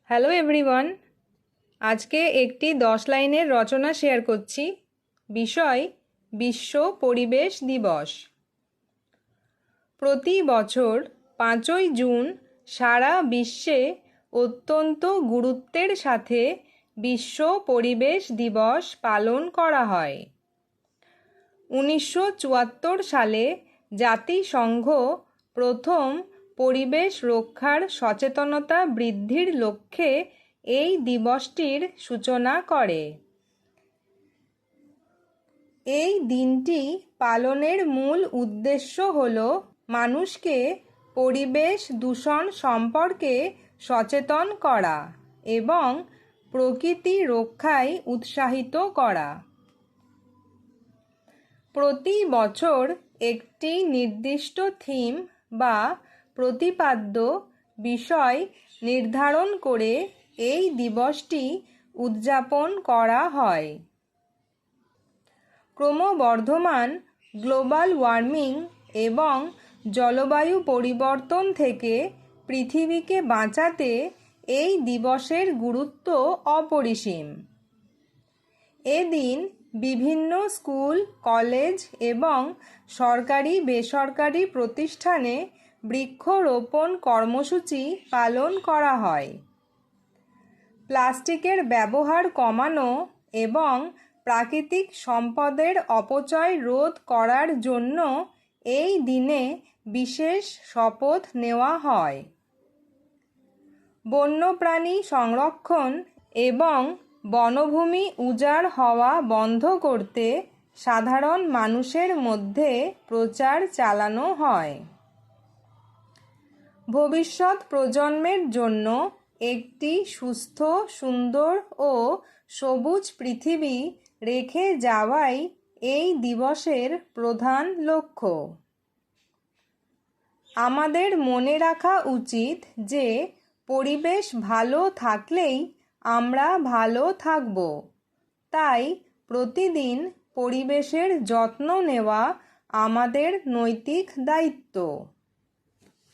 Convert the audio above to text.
Hello everyone, আজকে একটি 10 লাইনের রচনা শেয়ার করছি। বিষয় বিশ্ব পরিবেশ দিবস। প্রতি বছর 5ই জুন সারা বিশ্বে অত্যন্ত গুরুত্বের সাথে বিশ্ব পরিবেশ দিবস পালন করা হয়। 1974 সালে জাতিসংঘ প্রথম পরিবেশ রক্ষার সচেতনতা বৃদ্ধির লক্ষ্যে এই দিবসটির সূচনা করে। এই দিনটি পালনের মূল উদ্দেশ্য হল মানুষকে পরিবেশ দূষণ সম্পর্কে সচেতন করা এবং প্রকৃতি রক্ষায় উৎসাহিত করা। প্রতি বছর একটি নির্দিষ্ট থিম বা প্রতিপাদ্য বিষয় নির্ধারণ করে এই দিবসটি উদযাপন করা হয়। ক্রমবর্ধমান গ্লোবাল ওয়ার্মিং এবং জলবায়ু পরিবর্তন থেকে পৃথিবীকে বাঁচাতে এই দিবসের গুরুত্ব অপরিসীম। এদিন বিভিন্ন স্কুল, কলেজ এবং সরকারি বেসরকারি প্রতিষ্ঠানে বৃক্ষরোপণ কর্মসূচি পালন করা হয়। প্লাস্টিকের ব্যবহার কমানো এবং প্রাকৃতিক সম্পদের অপচয় রোধ করার জন্য এই দিনে বিশেষ শপথ নেওয়া হয়। বন্যপ্রাণী সংরক্ষণ এবং বনভূমি উজাড় হওয়া বন্ধ করতে সাধারণ মানুষের মধ্যে প্রচার চালানো হয়। ভবিষ্যৎ প্রজন্মের জন্য একটি সুস্থ, সুন্দর ও সবুজ পৃথিবী রেখে যাওয়াই এই দিবসের প্রধান লক্ষ্য। আমাদের মনে রাখা উচিত যে পরিবেশ ভালো থাকলেই আমরা ভালো থাকব। তাই প্রতিদিন পরিবেশের যত্ন নেওয়া আমাদের নৈতিক দায়িত্ব।